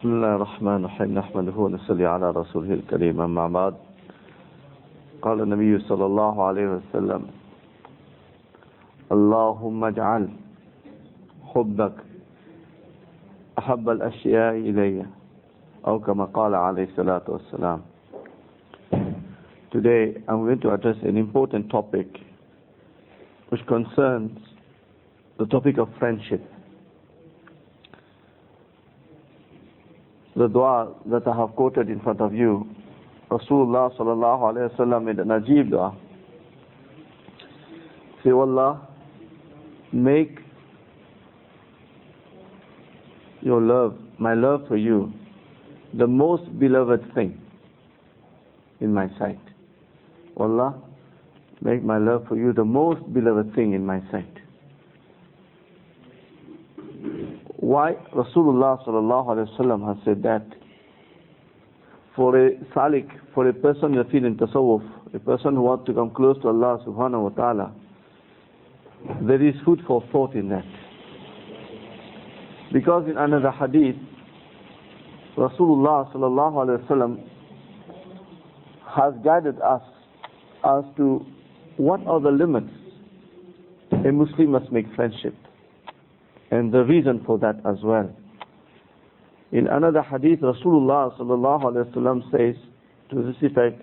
بسم الله الرحمن الرحيم نحمده ونصلي على رسوله الكريم أما بعد قال النبي صلى الله عليه وسلم اللهم اجعل حبك أحب الأشياء إلي أو كما قال عليه الصلاة والسلام. Today I'm going to address an important topic which concerns the topic of friendship. The dua that I have quoted in front of you, Rasulullah sallallahu alayhi wa sallam made an ajib dua. Say, Allah, make your love, my love for you, the most beloved thing in my sight. Allah, make my love for you the most beloved thing in my sight. Why Rasulullah sallallahu alayhi wa sallam has said that? For a salik, for a person who feels in tasawwuf, a person who wants to come close to Allah subhanahu wa ta'ala, there is food for thought in that. Because in another hadith, Rasulullah sallallahu alayhi wa sallam has guided us as to what are the limits a Muslim must make friendship, and the reason for that as well. In another hadith, Rasulullah sallallahu alayhi wa sallam says to this effect,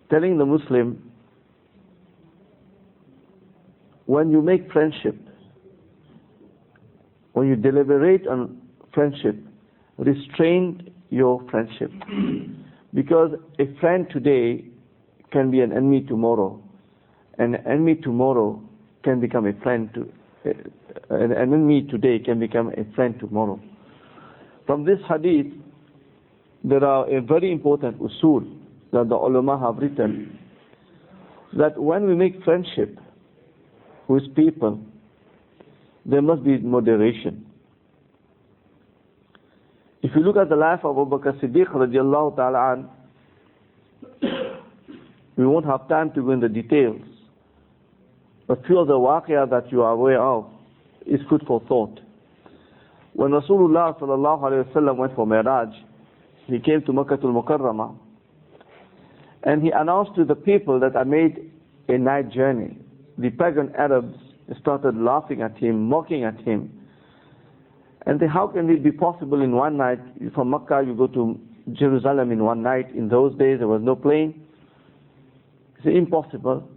telling the Muslim, when you make friendship, when you deliberate on friendship, restrain your friendship. Because a friend today can be an enemy tomorrow, and an enemy tomorrow can become a friend an enemy today can become a friend tomorrow. From this hadith, there are a very important usul that the ulama have written, that when we make friendship with people, there must be moderation. If you look at the life of Abu Bakr Siddiq radiallahu ta'ala an, we won't have time to go into details, but few of the waqiyah that you are aware of is food for thought. When Rasulullah sallallahu alayhi wa sallam went for Mi'raj, he came to Makkah al-Mukarramah, and he announced to the people that I made a night journey. The pagan Arabs started laughing at him, mocking at him, and they, how can it be possible in one night, from Makkah you go to Jerusalem in one night? In those days there was no plane. It's impossible.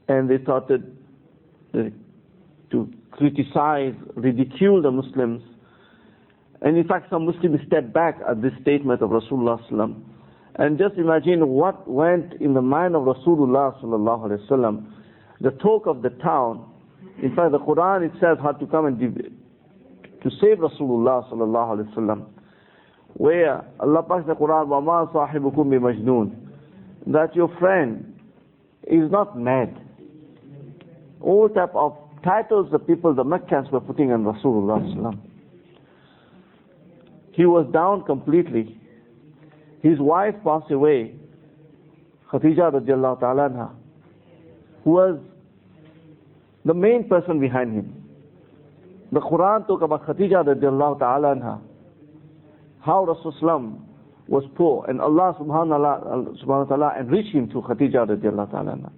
And they started to criticize, ridicule the Muslims. And in fact, some Muslims stepped back at this statement of Rasulullah sallallahu alaihi wasallam. And just imagine what went in the mind of Rasulullah sallallahu alaihi wasallam. The talk of the town. In fact, the Quran itself had to come and to save Rasulullah sallallahu alaihi wasallam. Where Allah Pak in the Quran, وَمَا صَاحِبُكُمْ بِمَجْنُونَ, that your friend is not mad. All type of titles the people, the Meccans, were putting on Rasulullah sallallahu alaihi wasallam. He was down completely. His wife passed away, Khadija radiallahu ta'ala anha, who was the main person behind him. The Quran talk about Khadija radiallahu ta'ala anha, how Rasulullah was poor, and Allah subhanahu wa ta'ala enriched him through Khadija radiallahu ta'ala anha.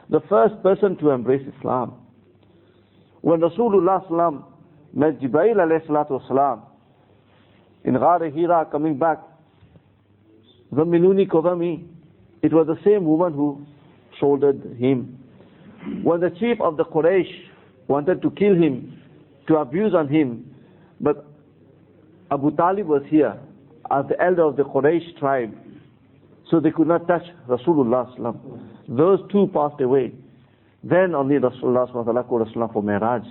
The first person to embrace Islam. When Rasulullah sallam met Jibreel alayhi salatu wasalam in Ghar Hira coming back, Zammiluni Kodami, it was the same woman who shouldered him. When the chief of the Quraysh wanted to kill him, to abuse on him, but Abu Talib was here as the elder of the Quraysh tribe, so they could not touch Rasulullah sallam. Those two passed away. Then only Rasulullah sallallahu called Rasulullah for Mi'raj.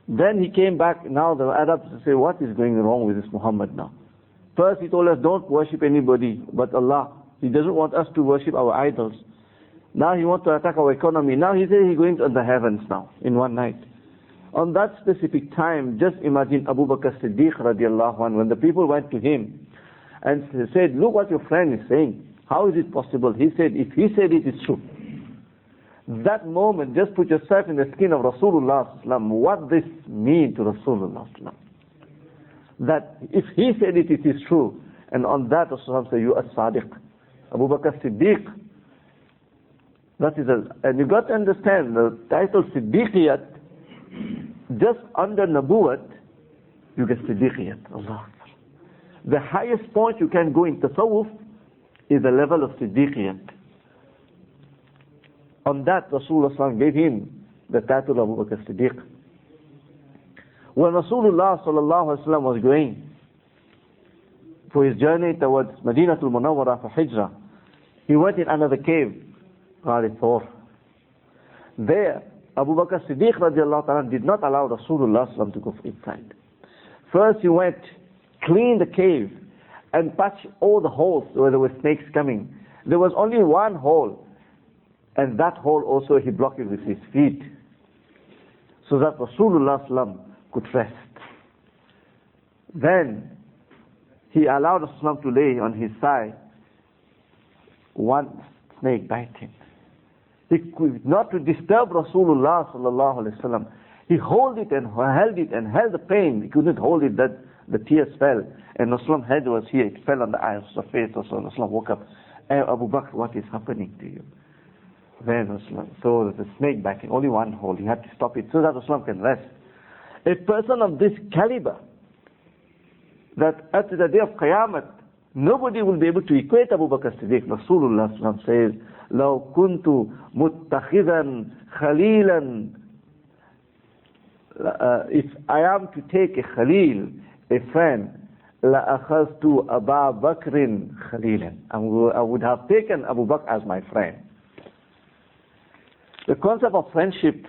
Then he came back. Now the Arabs say, what is going wrong with this Muhammad now? First he told us, don't worship anybody but Allah. He doesn't want us to worship our idols. Now he wants to attack our economy. Now he says he's going to the heavens now, in one night. On that specific time, just imagine Abu Bakr Siddiq radiallahu anhu, when the people went to him and said, look what your friend is saying. How is it possible? He said, if he said it, it's true. That moment, just put yourself in the skin of Rasulullah sallam, what this mean to Rasulullah sallam. that if he said it, it is true. And on that Rasulullah said, you are Sadiq. Abu Bakr Siddiq. That is and you got to understand, the title Siddiqiyat, just under Nabuwat, you get Siddiqiyat. Allah. The highest point you can go in Tasawwuf is the level of Siddiqiyat. On that, Rasulullah gave him the title of Abu Bakr Siddiq. When Rasulullah was going for his journey towards Madinatul Munawwara for Hijrah, he went in another cave, Ghar Thawr. There, Abu Bakr Siddiq radiallahu ta'ala did not allow Rasulullah to go inside. First he went, cleaned the cave, and touched all the holes where there were snakes coming. There was only one hole, and that hole also he blocked it with his feet, so that Rasulullah could rest. Then he allowed Rasulullah to lay on his side. One snake bit him. He could not to disturb Rasulullah sallallahu alaihi wasallam. He held it and held the pain. He couldn't hold it, that the tears fell. And Rasulullah's head was here. It fell on the eyes of the face. Rasulullah woke up. Hey, Abu Bakr, what is happening to you? Then Rasulullah saw the snake biting, only one hole. He had to stop it so that Rasulullah can rest. A person of this caliber, that at the day of Qiyamah, nobody will be able to equate Abu Bakr Siddiq. Rasulullah says, لَوْ كُنْتُ مُتَّخِذًا خَلِيلًا. If I am to take a Khalil, a friend, لَأَخَذْتُ أَبَا بَكْرٍ خَلِيلًا. I would have taken Abu Bakr as my friend. The concept of friendship,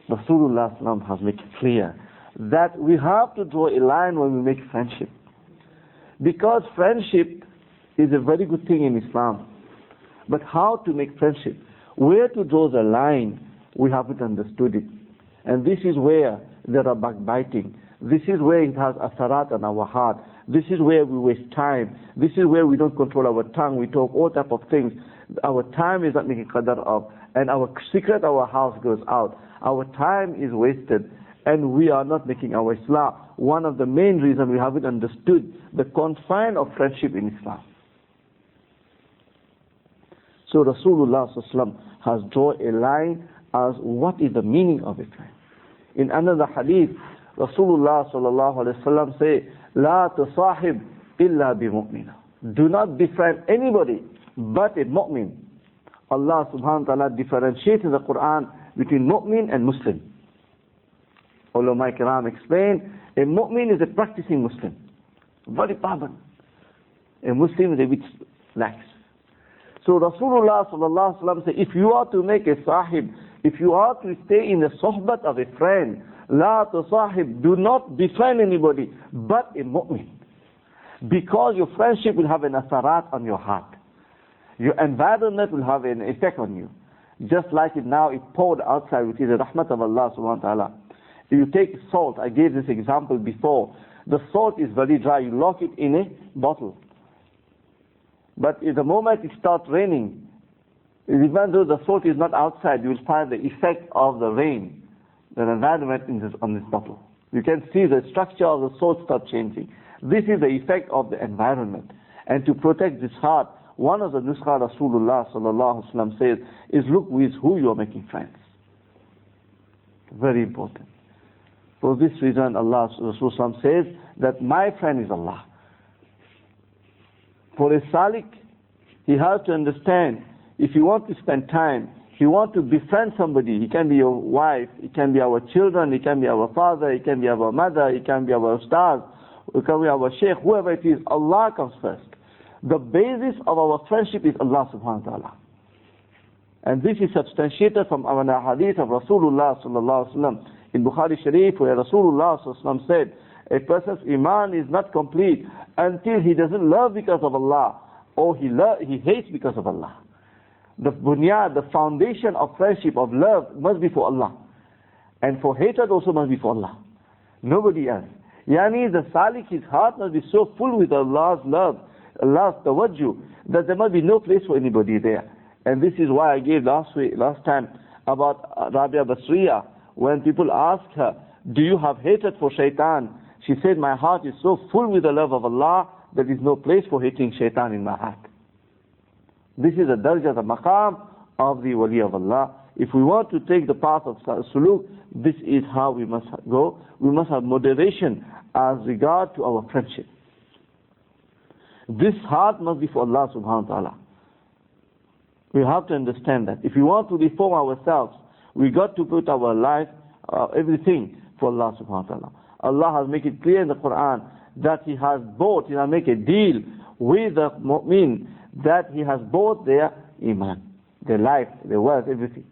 Rasulullah has made it clear that we have to draw a line when we make friendship. Because friendship is a very good thing in Islam. But how to make friendship? Where to draw the line? We haven't understood it. And this is where there are backbiting. This is where it has asarat on our heart. This is where we waste time. This is where we don't control our tongue. We talk all type of things. Our time is not making qadar of. And our secret, our house goes out. Our time is wasted. And we are not making our Islam. One of the main reasons we haven't understood the confine of friendship in Islam. So Rasulullah has drawn a line as what is the meaning of a friend. In another hadith, Rasulullah say, "La tusahib illa bi mu'mina." Do not befriend anybody but a mu'min. Allah subhanahu wa ta'ala differentiates in the Quran between mu'min and Muslim. Ulama Kiram explain, a mu'min is a practicing Muslim, very pavan. A Muslim is a bit lax. So Rasulullah sallallahu alaihi wasallam said, if you are to make a sahib, if you are to stay in the sohbat of a friend, la tusahib, do not befriend anybody but a mu'min. Because your friendship will have an asarat on your heart. Your environment will have an effect on you. Just like it now, it poured outside, which is the rahmat of Allah subhanahu wa ta'ala. If you take salt, I gave this example before. The salt is very dry, you lock it in a bottle. But in the moment it starts raining, even though the salt is not outside, you will find the effect of the rain, the environment on this bottle. You can see the structure of the salt start changing. This is the effect of the environment. And to protect this heart, one of the nuskha Rasulullah sallallahu alaihi wasallam says is look with who you are making friends. Very important. For this reason, Allah Rasulullah says that my friend is Allah. For a salik, he has to understand, if you want to spend time, if you want to befriend somebody, he can be your wife, it can be our children, it can be our father, it can be our mother, it can be our ustaz, it can be our sheikh, whoever it is, Allah comes first. The basis of our friendship is Allah subhanahu wa ta'ala. And this is substantiated from our hadith of Rasulullah sallallahu alaihi wasallam in Bukhari Sharif, where Rasulullah sallallahu alaihi wasallam said, a person's iman is not complete until he doesn't love because of Allah, or he hates because of Allah. The bunyad, the foundation of friendship, of love, must be for Allah. And for hatred also must be for Allah. Nobody else. Yani the salik, his heart must be so full with Allah's love, Allah's tawajjuh, that there must be no place for anybody there. And this is why I gave last time about Rabia Basriya, when people asked her, do you have hatred for shaitan? She said, my heart is so full with the love of Allah, there is no place for hating shaitan in my heart. This is the darajah, the maqam of the wali of Allah. If we want to take the path of suluk, this is how we must go. We must have moderation as regard to our friendship. This heart must be for Allah subhanahu wa ta'ala. We have to understand that. If we want to reform ourselves, we got to put our life, everything for Allah subhanahu wa ta'ala. Allah has made it clear in the Quran that He has bought, He has made a deal with the mu'min, that He has bought their iman, their life, their wealth, everything.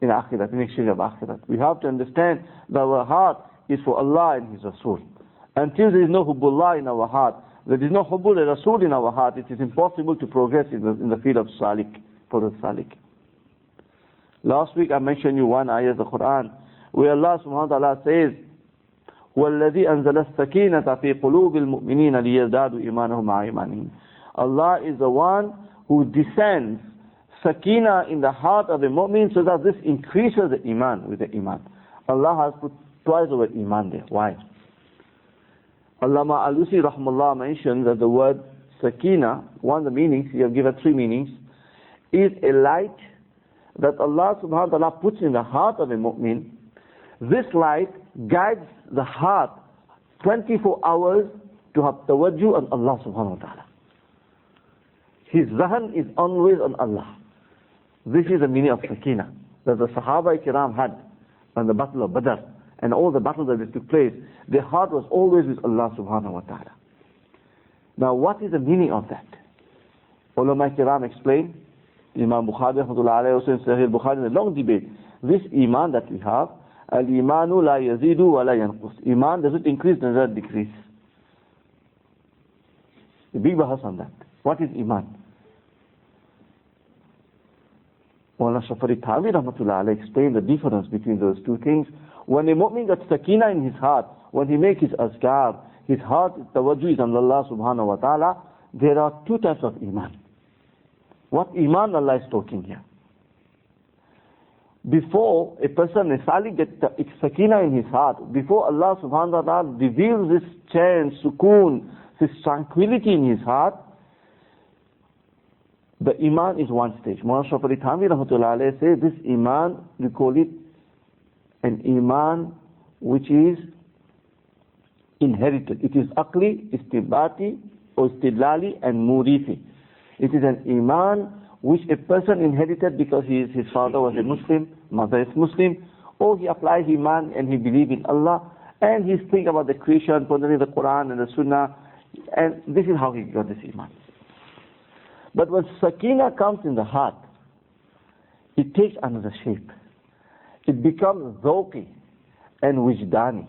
In akhirat, in exchange of akhirat. We have to understand that our heart is for Allah and His Rasul. Until there is no hubbullah in our heart, there is no hubbul Rasul in our heart, it is impossible to progress in the field of salik, for the salik. Last week I mentioned you one ayah of the Quran, where Allah subhanahu wa ta'ala says, وَالَّذِي أَنزَلَ السَّكِينَةَ فِي قُلُوبِ الْمُؤْمِنِينَ لِيَزْدَادُوا إِيمَانَهُمْ مَعَ إِيمَانِهِمْ. Allah is the one who descends sakina in the heart of the mu'min so that this increases the iman with the iman. Allah has put twice the word iman there. Why? Allama Alusi rahmallah mentioned that the word sakina, one of the meanings, he have given three meanings, is a light that Allah subhanahu wa ta'ala puts in the heart of a mu'min. This light guides the heart 24 hours to have tawajjuh on Allah subhanahu wa ta'ala. His zahan is always on Allah. This is the meaning of sakina that the Sahaba Kiram had on the Battle of Badr and all the battles that took place. Their heart was always with Allah subhanahu wa ta'ala. Now what is the meaning of that? Ulama Kiram explain. Imam Bukhari also in Sahih Bukhari in a long debate. This iman that we have, al-imanu la yazidu wa la yanqus. Iman doesn't increase, does not decrease. A big bahas on that. What is iman? Shaykh Faizal Manjoo explained the difference between those two things. When a mu'min got sakina in his heart, when he makes his azkar, his heart, tawajjuh is on Allah subhanahu wa ta'ala, there are two types of iman. What iman Allah is talking here? Before a person, a salik, gets sakina in his heart, before Allah subhanahu wa ta'ala reveals this chance, sukoon, this tranquility in his heart, the iman is one stage. Maulana Shaykh Faizal Manjoo says this iman, we call it an iman which is inherited. It is aqli, istibati, or istidlali, and murithi. It is an iman which a person inherited because his father was a Muslim, mother is Muslim, or he applies iman and he believes in Allah, and he's thinking about the creation, pondering the Quran and the Sunnah, and this is how he got this iman. But when sakina comes in the heart, it takes another shape. It becomes zawqi and wijdani.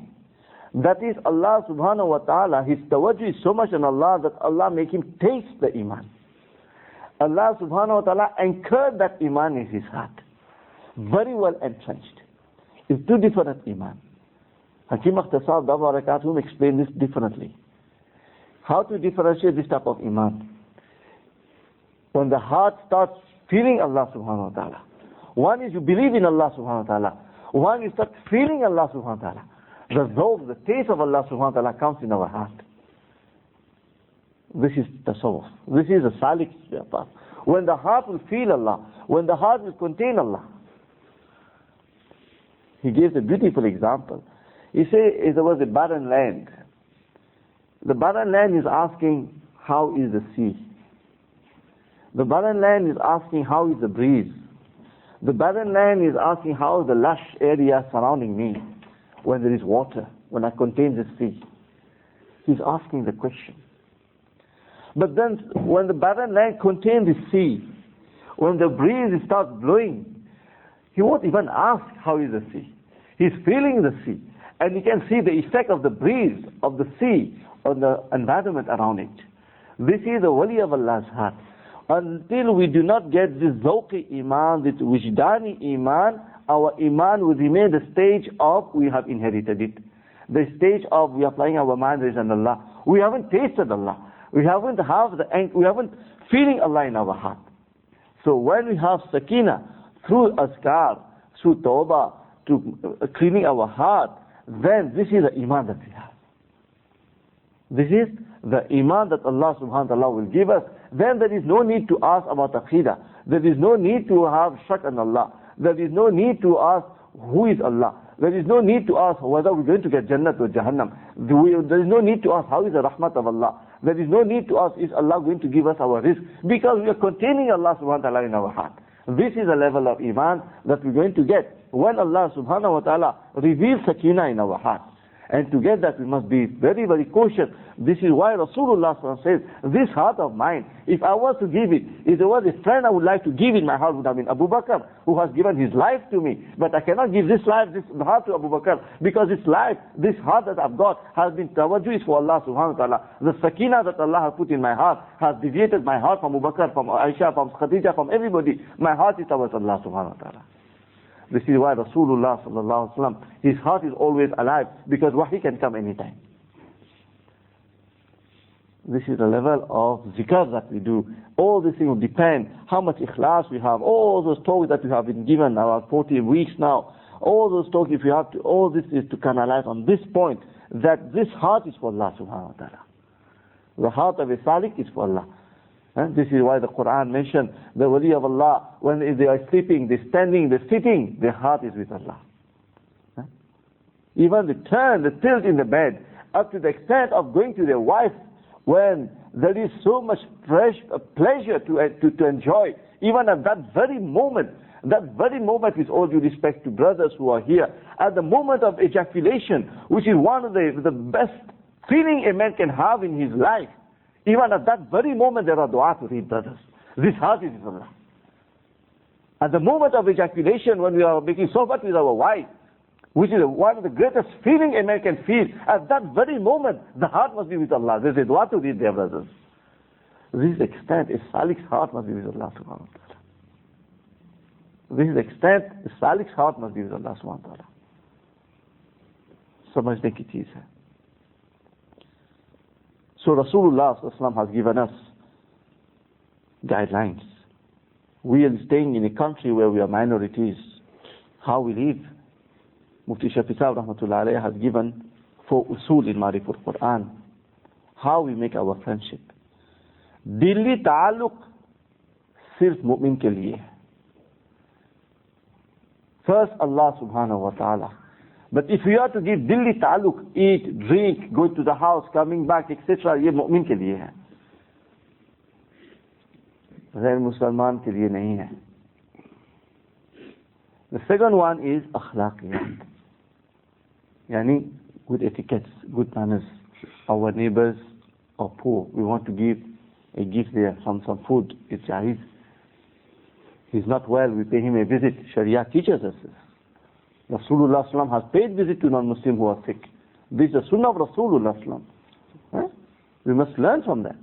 That is Allah subhanahu wa ta'ala, his tawajjuh is so much on Allah that Allah make him taste the iman. Allah subhanahu wa ta'ala anchored that iman in his heart. Very well entrenched. It's two different iman. Hakim Akhtasar Dabarakat explained this differently. How to differentiate this type of iman? When the heart starts feeling Allah subhanahu wa ta'ala. One is you believe in Allah subhanahu wa ta'ala. One you start feeling Allah subhanahu wa ta'ala. The zawq, the taste of Allah subhanahu wa ta'ala comes in our heart. This is tasawwuf. This is a salik path. When the heart will feel Allah, when the heart will contain Allah. He gives a beautiful example. He says there was a barren land. The barren land is asking, how is the sea? The barren land is asking, how is the breeze? The barren land is asking, how is the lush area surrounding me when there is water, when I contain the sea? He's asking the question. But then when the barren land contains the sea, when the breeze starts blowing, he won't even ask how is the sea. He's feeling the sea. And you can see the effect of the breeze, of the sea, on the environment around it. This is the wali of Allah's heart. Until we do not get this zawqi iman, this wijdani iman, our iman will remain the stage of we have inherited it. The stage of we are applying our mind is on Allah. We haven't tasted Allah. We haven't feeling Allah in our heart. So when we have sakina, through azkar, through tawbah, to cleaning our heart, then this is the iman that we have. This is the iman that Allah subhanahu wa ta'ala will give us. Then there is no need to ask about aqidah. There is no need to have shak on Allah. There is no need to ask who is Allah. There is no need to ask whether we're going to get Jannah or Jahannam. There is no need to ask how is the rahmat of Allah. There is no need to ask is Allah going to give us our rizq, because we are containing Allah subhanahu wa ta'ala in our heart. This is a level of iman that we're going to get when Allah subhanahu wa ta'ala reveals sakinah in our heart. And to get that, we must be very, very cautious. This is why Rasulullah says, this heart of mine, if I was to give it, if there was a friend I would like to give in my heart, would have been Abu Bakr, who has given his life to me. But I cannot give this life, this heart to Abu Bakr, because this life, this heart that I've got, has been tawajjuh is for Allah subhanahu wa ta'ala. The sakinah that Allah has put in my heart, has deviated my heart from Abu Bakr, from Aisha, from Khadija, from everybody. My heart is towards Allah subhanahu wa ta'ala. This is why Rasulullah sallallahu alaihi wasallam, his heart is always alive, because wahi can come anytime. This is the level of zikr that we do. All these things will depend how much ikhlas we have. All those talks that we have been given about 40 weeks now, all those talks, if you have to, all this is to canalize on this point, that this heart is for Allah subhanahu wa ta'ala. The heart of a salik is for Allah. This is why the Quran mentioned the wali of Allah, when they are sleeping, they're standing, they're sitting, their heart is with Allah. Even the turn, the tilt in the bed, up to the extent of going to their wife, when there is so much pleasure to enjoy, even at that very moment, with all due respect to brothers who are here, at the moment of ejaculation, which is one of the best feeling a man can have in his life, even at that very moment there are dua to read, brothers. This heart is with Allah. At the moment of ejaculation, when we are making sohbat with our wife, which is one of the greatest feeling a man can feel, at that very moment, the heart must be with Allah. There's a dua to read there, brothers. This is the extent, a salik's heart must be with Allah subhanahu wa ta'ala. This is the extent, a salik's heart must be with Allah subhanahu wa ta'ala. समझने की चीज है. So Rasulullah sallallahu alaihi wasallam has given us guidelines. We are staying in a country where we are minorities. How we live. Mufti Shaykh Faizal rahmatullah alayhi has given 4 usul in Ma'rifat Quran. How we make our friendship. Dilli ta'alluq sirf mu'min ke liye. First Allah subhanahu wa ta'ala. But if you are to give dilli ta'alluq, eat, drink, go to the house, coming back, etc., ये मु'मिन के लिए है. गैर मुसलमान के लिए नहीं है. The second one is akhlaqiyat. Yani good etiquettes, good manners. Our neighbors are poor. We want to give a gift there, some food. It's jaiz. He's not well, we pay him a visit. Shari'ah teaches us this. Rasulullah sallam has paid visit to non-Muslim who are sick. This is the sunnah of Rasulullah sallam. We must learn from that.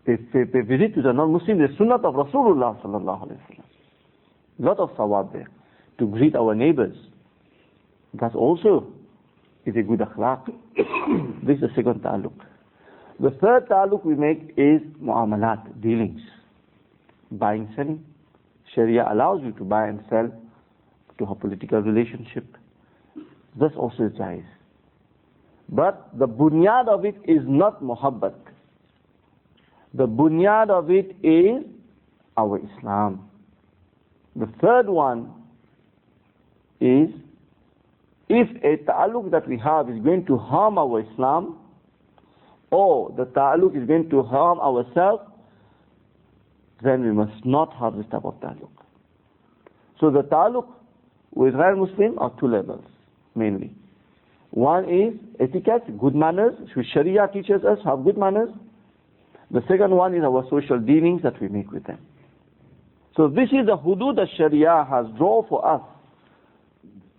Pay visit to the non-Muslim, the sunnah of Rasulullah sallallahu alaihi wasallam. Lot of sawab there. To greet our neighbors. That also is a good akhlaq. This is the second ta'alluq. The third ta'alluq we make is mu'amalat, dealings. Buying, selling. Sharia allows you to buy and sell, to have political relationship. This also is jaiz. But the bunyad of it is not muhabbat. The bunyad of it is our Islam. The third one is, if a ta'alluq that we have is going to harm our Islam, or the ta'alluq is going to harm ourselves, then we must not have this type of ta'alluq. So the ta'alluq with Ghair Muslim are 2 levels, mainly. One is etiquette, good manners, which Sharia teaches us, have good manners. The second one is our social dealings that we make with them. So this is the hudud that Sharia has drawn for us,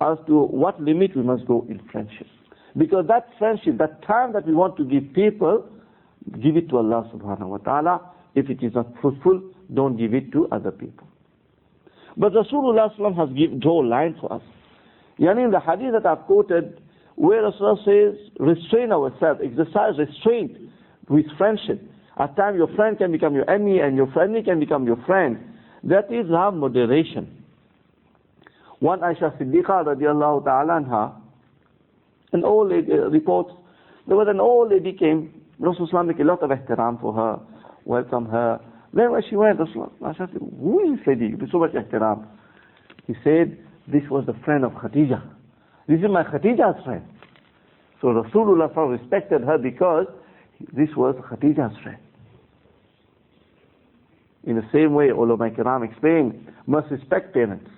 as to what limit we must go in friendship. Because that friendship, that time that we want to give people, give it to Allah subhanahu wa ta'ala. If it is not fruitful, don't give it to other people. But Rasulullah sallam has drawn a line for us. Yani in the hadith that I've quoted, where Rasulullah says, restrain ourselves, exercise restraint with friendship. At times your friend can become your enemy and your enemy can become your friend. That is have moderation. One Aisha Siddiqa radiallahu ta'ala anha, an old lady, reports, there was an old lady came, Rasulullah made a lot of ihtiram for her, welcome her. Then when she went, Rasulullah said, who is this lady? With so much ihtiram. He said, this was the friend of Khadija. This is my Khadija's friend. So Rasulullah respected her because this was Khadija's friend. In the same way, ulama kiram explained, must respect parents.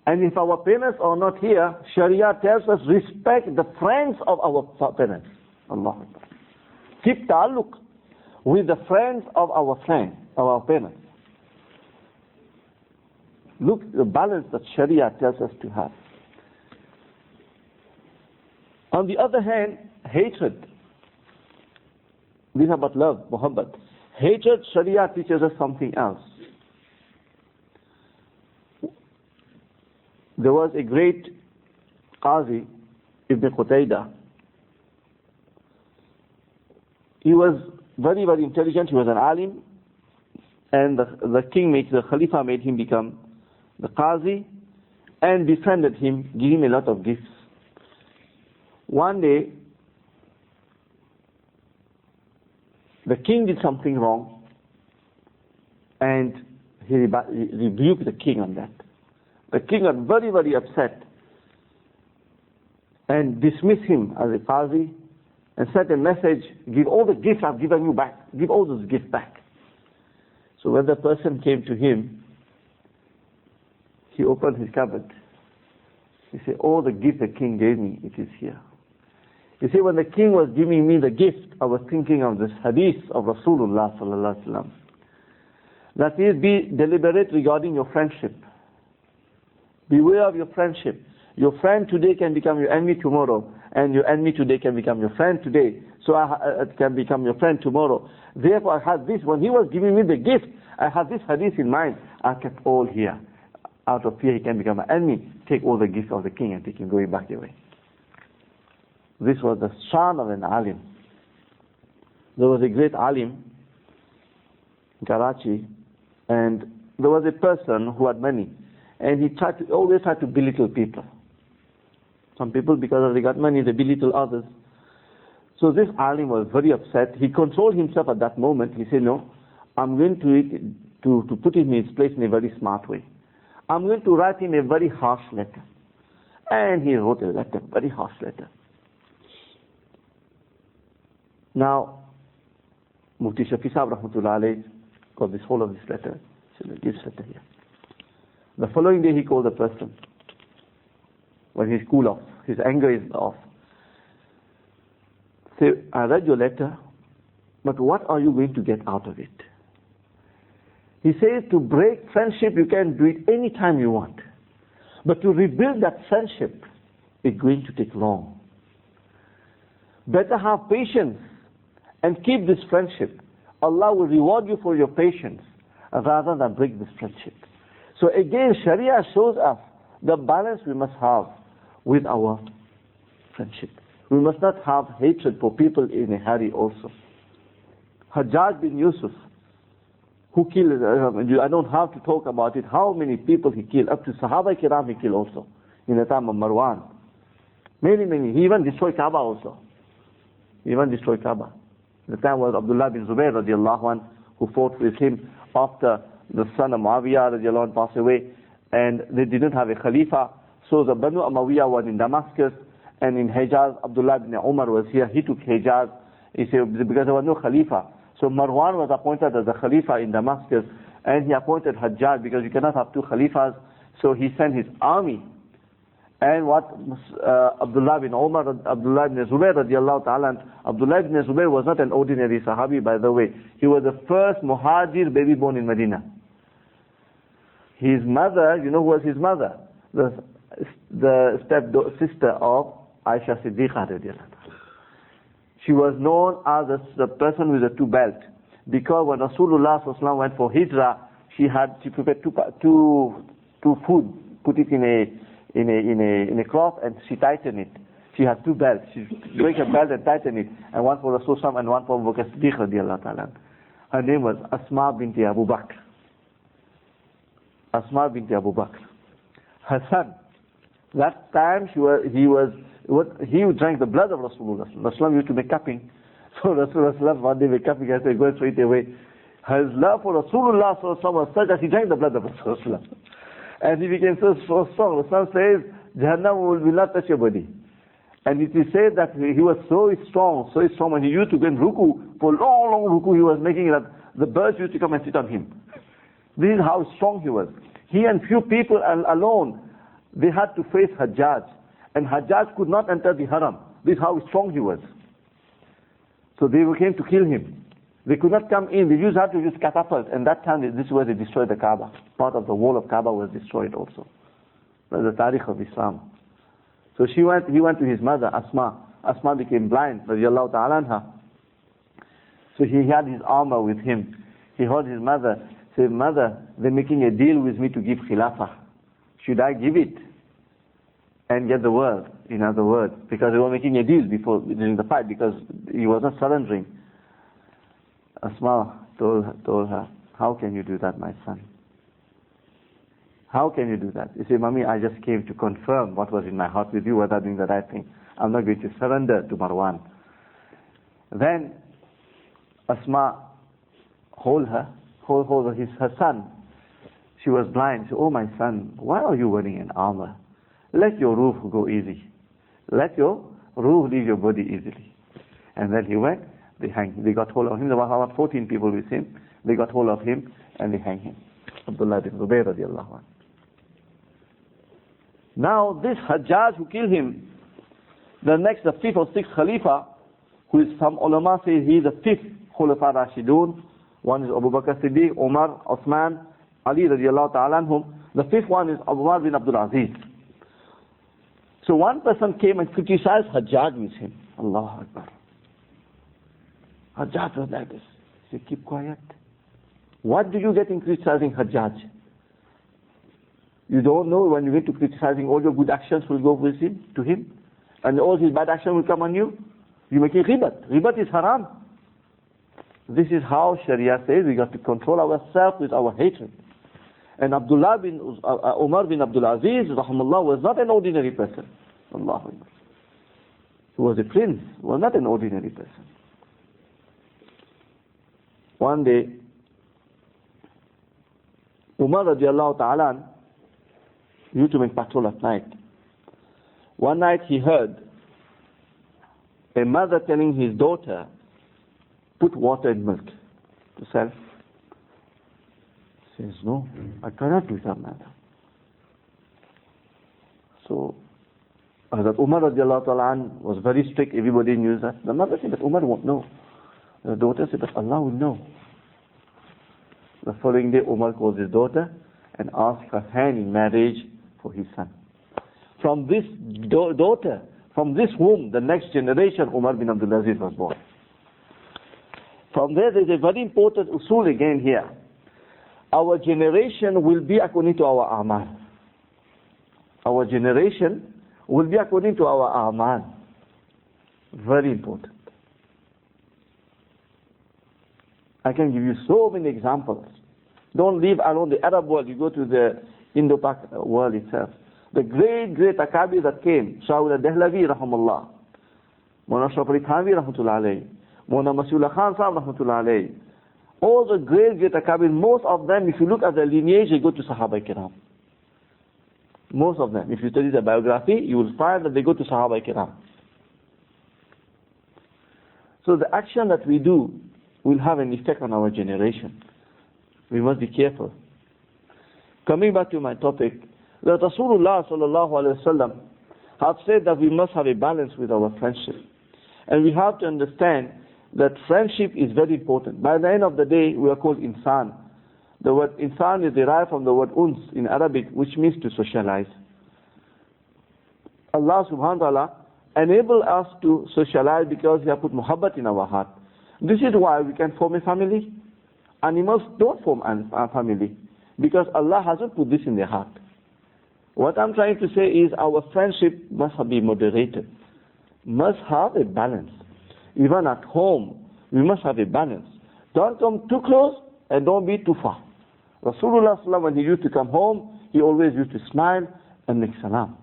And if our parents are not here, Sharia tells us respect the friends of our parents. Allah Akbar. Keep ta'alluq with the friends of our parents. Look the balance that Sharia tells us to have. On the other hand, hatred. These are about love, muhabbat. Hatred, Sharia teaches us something else. There was a great Qazi, Ibn Qutaydah. He was very, very intelligent. He was an alim. And the Khalifa made him become the Qazi and befriended him, gave him a lot of gifts. One day, the king did something wrong and he rebuked the king on that. The king got very, very upset and dismissed him as a Qazi and sent a message, give all the gifts I've given you back, give all those gifts back. So when the person came to him, he opened his cupboard. He said, all the gifts the king gave me, it is here. He said, when the king was giving me the gift, I was thinking of this hadith of Rasulullah sallallahu alaihi wasallam. That is, be deliberate regarding your friendship. Beware of your friendship. Your friend today can become your enemy tomorrow, and your enemy today can become your friend today. So it can become your friend tomorrow. Therefore, I had this, when he was giving me the gift, I had this hadith in mind. I kept all here. Out of fear he can become an enemy. Take all the gifts of the king and take him going back away. This was the shan of an alim. There was a great alim in Karachi, and there was a person who had money, and he always tried to belittle people. Some people, because they got money, they belittle others. So this alim was very upset. He controlled himself at that moment. He said, no, I'm going to put him in his place in a very smart way. I'm going to write him a very harsh letter. And he wrote a letter, very harsh letter. Now, Mufti Shafi Sahib Rahmatullah Alayh got this whole of this letter. He said, give this letter here. The following day he called the person. When he's cool off, his anger is off. Say, I read your letter, but what are you going to get out of it? He says, to break friendship, you can do it any time you want. But to rebuild that friendship is going to take long. Better have patience and keep this friendship. Allah will reward you for your patience rather than break this friendship. So again, Sharia shows us the balance we must have with our friendship. We must not have hatred for people in a hurry also. Hajjaj bin Yusuf, who killed, I don't have to talk about it, how many people he killed, up to Sahaba Kiram he killed also, in the time of Marwan. Many, he even destroyed Kaaba also. He even destroyed Kaaba. The time was Abdullah bin Zubayr radiallahu anh, who fought with him after the son of Muawiyah radiallahu anh passed away, and they didn't have a Khalifa. So the Banu Umayyah was in Damascus, and in Hijaz, Abdullah bin Umar was here. He took Hijaz. He said, because there was no Khalifa. So Marwan was appointed as the Khalifa in Damascus, and he appointed Hajjaj, because you cannot have two Khalifas. So he sent his army. And what Abdullah bin Umar, Abdullah bin Zubayr radiallahu ta'ala, Abdullah bin Zubayr was not an ordinary Sahabi, by the way. He was the first Muhajir baby born in Medina. His mother, you know who was his mother? The step-sister of Aisha Siddiqa radiallahu ta'ala. She was known as the person with the two belts, because when Rasulullah sallallahu alaihi wasallam went for Hijrah, she prepared two food, put it in a cloth, and she tightened it. She had two belts. She break a belt and tighten it, and one for Rasulullah and one for Abu Bakr Siddiq radiallahu ta'ala. Her name was Asma binti Abu Bakr. Asma binti Abu Bakr. her son. That time he drank the blood of Rasulullah. Rasulullah used to make cupping. So Rasulullah one day make cupping, I said, go straight away. His love for Rasulullah was such that he drank the blood of Rasulullah. And he became so strong. Rasulullah says, Jahannam will not touch your body. And it is said that he was so strong, when he used to go in ruku, for long ruku, he was making that the birds used to come and sit on him. This is how strong he was. He and few people alone, they had to face Hajjaj. And Hajjaj could not enter the haram. This is how strong he was. So they came to kill him. They could not come in. They had to use catapult. And that time, this is where they destroyed the Kaaba. Part of the wall of Kaaba was destroyed also. That's the Tariq of Islam. So he went to his mother, Asma. Asma became blind, radiallahu ta'ala anha. So he had his armor with him. He heard his mother say, Mother, they're making a deal with me to give Khilafah. Should I give it and get the world? In other words, because they were making a deal during the fight, because he was not surrendering. Asma told her, how can you do that, my son? How can you do that? He said, Mommy, I just came to confirm what was in my heart with you, whether I'm doing the right thing. I'm not going to surrender to Marwan. Then Asma hold her son. She was blind. She said, oh my son, why are you wearing an armor? Let your roof go easy. Let your roof leave your body easily. And then he went, they got hold of him. There were about 14 people with him. They got hold of him and they hanged him. Abdullah bin Zubayr radiallahu anhu. Now this Hajjaj who killed him, the fifth or sixth Khalifa, who is, some ulama say he is the fifth Khulafa Rashidun. One is Abu Bakr Siddiq, Umar, Osman, Ali radiallahu ta'ala anhum. The fifth one is Umar bin Abdul Aziz. So one person came and criticized Hajjaj with him. Allahu Akbar. Hajjaj was like this. He said, keep quiet. What do you get in criticizing Hajjaj? You don't know when you get to criticizing, all your good actions will go with him, to him, and all his bad actions will come on you. You make it ribat. Ribat is haram. This is how Sharia says we got to control ourselves with our hatred. And Umar bin Abdul Aziz, rahimahullah, was not an ordinary person. Allahu Akbar. He was a prince. He was not an ordinary person. One day, Umar radiallahu ta'ala used to make patrol at night. One night he heard a mother telling his daughter, put water in milk to sell. He says, no, I cannot do that, mother. So, that Umar radiallahu ta'ala was very strict, everybody knew that. The mother said, but Umar won't know. The daughter said, but Allah will know. The following day, Umar called his daughter and asked her hand in marriage for his son. From this daughter, from this womb, the next generation, Umar bin Abdul Aziz was born. From there is a very important usul again here. Our generation will be according to our amal. Our generation will be according to our amal. Very important. I can give you so many examples. Don't leave alone the Arab world. You go to the Indo-Pak world itself. The great Akabir that came, Shawul al-Dahlavi rahimahullah, Mawlana Ashraf Ali Thanvi rahmatullah alayhi, Mawlana Masihullah Khan Sahib rahmatullah alayhi. All the great Akabir, most of them, if you look at their lineage, they go to Sahaba Kiram. Most of them. If you study their biography, you will find that they go to Sahaba Kiram. So the action that we do will have an effect on our generation. We must be careful. Coming back to my topic, that Rasulullah sallallahu alaihi wasallam have said that we must have a balance with our friendship. And we have to understand that friendship is very important. By the end of the day, we are called insan. The word insan is derived from the word uns in Arabic, which means to socialize. Allah subhanahu wa ta'ala enabled us to socialize because He has put muhabbat in our heart. This is why we can form a family. Animals don't form a family because Allah hasn't put this in their heart. What I'm trying to say is our friendship must be moderated, must have a balance. Even at home, we must have a balance. Don't come too close and don't be too far. Rasulullah, when he used to come home, he always used to smile and make salam.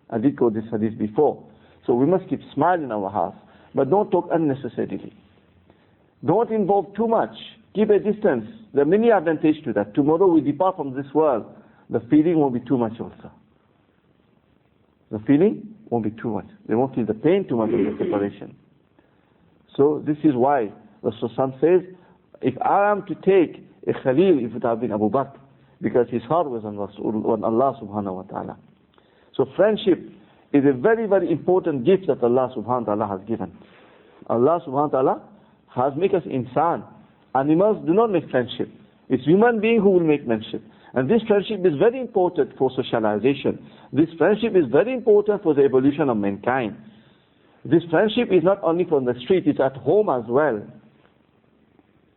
I did quote this hadith before. So we must keep smile in our house, but don't talk unnecessarily. Don't involve too much. Keep a distance. There are many advantages to that. Tomorrow we depart from this world. The feeling won't be too much also. The feeling won't be too much. They won't feel the pain too much of the separation. So this is why Rasul says, if I am to take a Khalil, it would have been Abu Bakr, because his heart was on Allah subhanahu wa ta'ala. So friendship is a very, very important gift that Allah subhanahu wa ta'ala has given. Allah subhanahu wa ta'ala has made us insan. Animals do not make friendship. It's human being who will make friendship. And this friendship is very important for socialization. This friendship is very important for the evolution of mankind. This friendship is not only from the street, it's at home as well.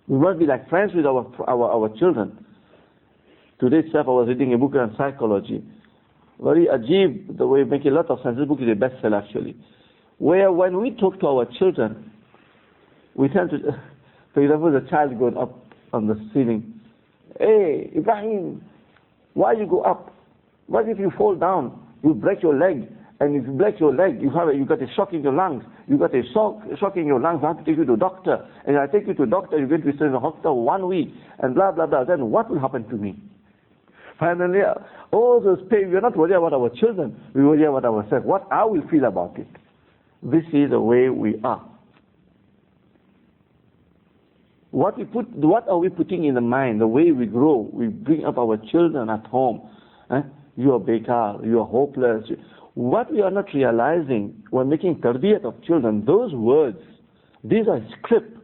We must be like friends with our children. Today itself I was reading a book on psychology. Very ajib, the way it makes a lot of sense. This book is a bestseller actually. Where when we talk to our children, we tend to, for example, the child going up on the ceiling. Hey, Ibrahim, why you go up? What if you fall down? You break your leg. And if you break your leg, you got a shock in your lungs. You got a shock in your lungs. I have to take you to a doctor. And I take you to a doctor, you're going to be in the hospital 1 week. And blah, blah, blah. Then what will happen to me? Finally, all those pain, we're not worried about our children. We worry about ourselves. What I will feel about it. This is the way we are. What are we putting in the mind? The way we grow, we bring up our children at home. You are bekar, you are hopeless. What we are not realizing when making tarbiyat of children, those words, these are script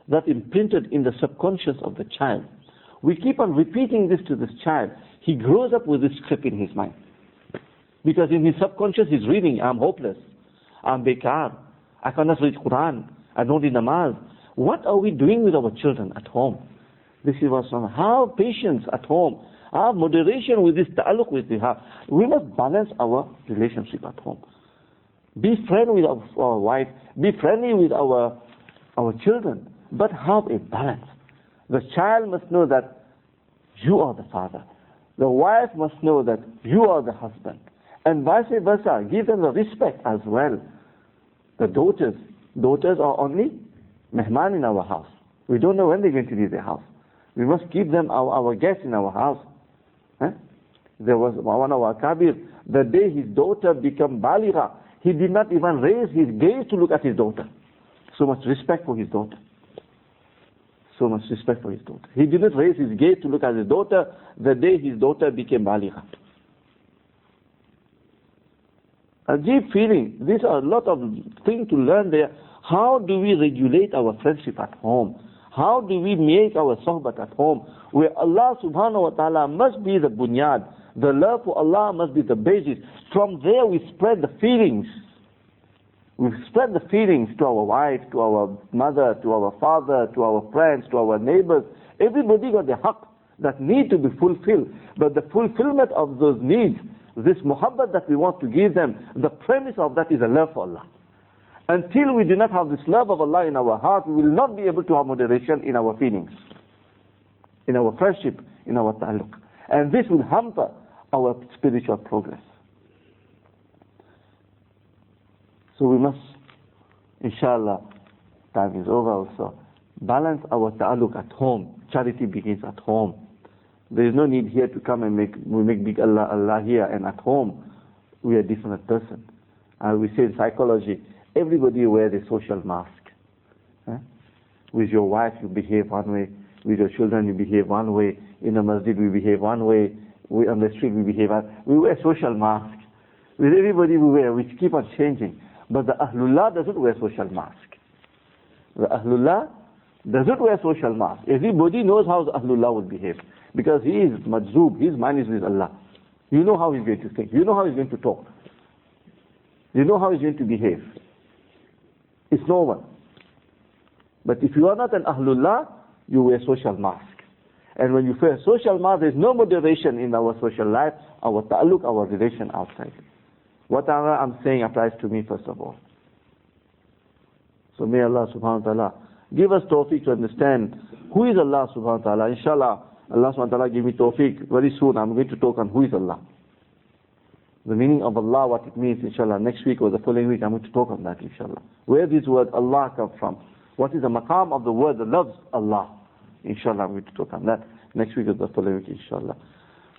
that imprinted in the subconscious of the child. We keep on repeating this to this child. He grows up with this script in his mind. Because in his subconscious he's reading, I'm hopeless, I'm bekar, I cannot read Quran, I don't read namaz. What are we doing with our children at home? This is what's wrong. Have patience at home. Have moderation with this ta'alluq with the heart. We must balance our relationship at home. Be friendly with our wife. Be friendly with our children. But have a balance. The child must know that you are the father. The wife must know that you are the husband. And vice versa. Give them the respect as well. The daughters are only mehman in our house. We don't know when they're going to leave their house. We must keep them our guests in our house. There was one of our kabir, the day his daughter became baligha, he did not even raise his gaze to look at his daughter. So much respect for his daughter. So much respect for his daughter. He didn't raise his gaze to look at his daughter the day his daughter became baligha. A deep feeling. These are a lot of things to learn there. How do we regulate our friendship at home? How do we make our sohbat at home? Where Allah subhanahu wa ta'ala must be the bunyad. The love for Allah must be the basis. From there we spread the feelings. We spread the feelings to our wife, to our mother, to our father, to our friends, to our neighbors. Everybody got the haqq that need to be fulfilled. But the fulfillment of those needs, this muhabbat that we want to give them, the premise of that is a love for Allah. Until we do not have this love of Allah in our heart, we will not be able to have moderation in our feelings, in our friendship, in our ta'alluq. And this will hamper our spiritual progress. So we must, inshallah, time is over also, balance our ta'alluq at home. Charity begins at home. There is no need here to come and we make big Allah here, and at home we are a different person. We say in psychology, everybody wears a social mask. With your wife you behave one way, with your children you behave one way, in the masjid we behave one way, on the street we behave one way. We wear social mask. With everybody we keep on changing. But the Ahlullah doesn't wear social mask. The Ahlullah doesn't wear social mask. Everybody knows how the Ahlullah will behave. Because he is majzoob, his mind is with Allah. You know how he's going to think. You know how he's going to talk. You know how he's going to behave. It's normal. But if you are not an Ahlullah, you wear social mask. And when you wear social mask, there's no moderation in our social life, our ta'alluq, our relation outside. Whatever I'm saying applies to me first of all. So may Allah subhanahu wa ta'ala give us tawfiq to understand who is Allah subhanahu wa ta'ala. Inshallah, Allah subhanahu wa ta'ala give me tawfiq. Very soon I'm going to talk on who is Allah. The meaning of Allah, what it means, inshallah. Next week or the following week, I'm going to talk on that, inshallah. Where this word Allah comes from. What is the maqam of the word that loves Allah? Inshallah, I'm going to talk on that. Next week or the following week, inshallah.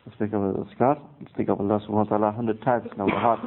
Let's think of the azkar. Let's think of Allah subhanahu wa ta'ala 100 times in our heart.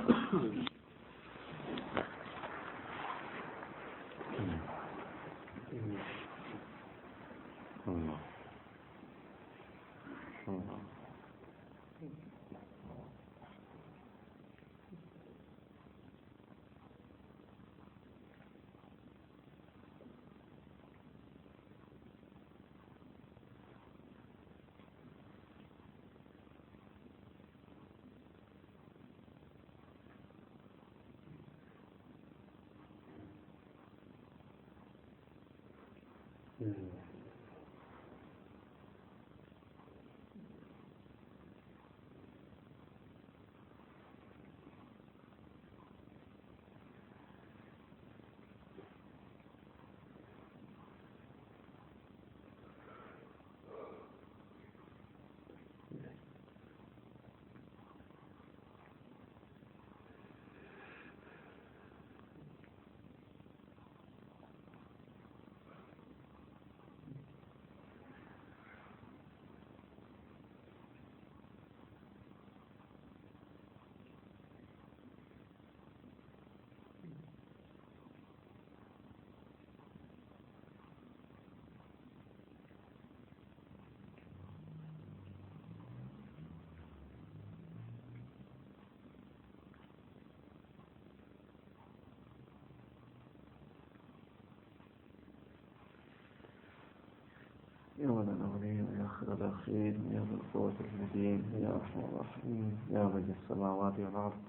يا ولد الأولين ويا خير الأخير يا ذا القوة المتين يا أرحم الراحمين يا بديع السماوات والأرض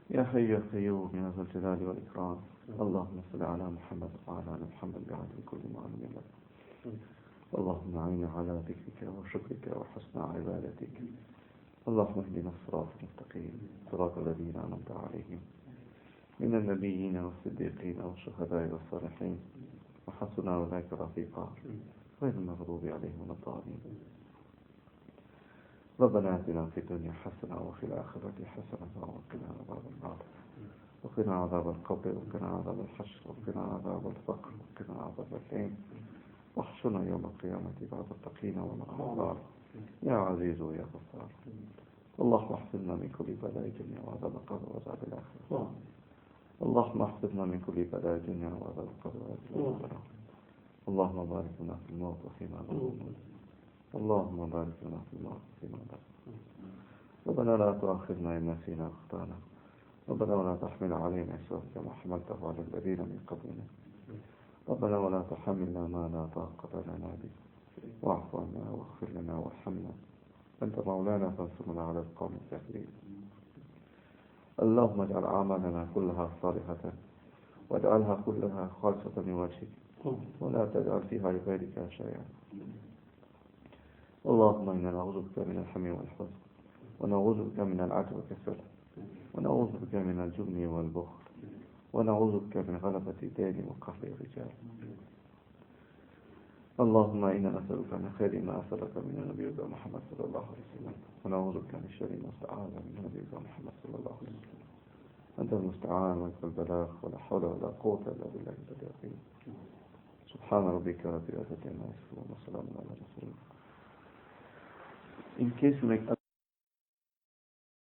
يا حي يا قيوم يا ذا الجلال والإكرام اللهم صل على محمد وعلى آل محمد بعدد كل معلوم لك اللهم أعنا على ذكرك وشكرك وحسن عبادتك اللهم اهدنا الصراط المستقيم صراط الذين أنعمت عليهم من النبيين والصديقين والشهداء والصالحين وحسن أولئك رفيقا غير المغضوب عليهم ولا الضالين ربنا آتنا في الدنيا حسنة وفي الآخرة حسنة وقنا عذاب النار وقنا عذاب القبر وقنا عذاب الحشر وقنا عذاب الفقر وقنا عذاب الدين واحشرنا يوم القيامة بعد التقين والأنصار يا عزيز يا غفار اللهم احفظنا من كل بلاء الدنيا وعذاب القبر وعذاب الآخرة اللهم احفظنا من كل بلاء الدنيا وعذاب القبر وعذاب الآخرة اللهم بارك لنا في الموت وفيما بعد اللهم بارك لنا في الموت وفيما بعد ربنا لا تؤاخذنا إن نسينا أخطانا ربنا ولا تحمل علينا إصرا كما حملته على الذين من قبلنا ربنا ولا تحملنا ما لا طاقة لنا به واعف عنا واغفر لنا وارحمنا أنت مولانا فانصرنا على القوم الكافرين اللهم اجعل أعمالنا كلها صالحة واجعلها كلها خالصة لوجهك ولا تجعل فيها لغيرك شيئا اللهم إنا نعوذ بك من الهم والحزن ونعوذ بك من العجز والكسل ونعوذ بك من الجبن والبخل ونعوذ بك من غلبة الدين وقهر الرجال اللهم إنا نسألك من خير ما أسألك من نبيك محمد صلى الله عليه وسلم ونعوذ بك من شر ما استعاذ من نبيك محمد صلى الله عليه وسلم أنت المستعان وأنت البلاغ ولا حول ولا قوة إلا بالله العظيم سبحان ربك رب العزة عما يصفون وسلام على المرسلين. In case you make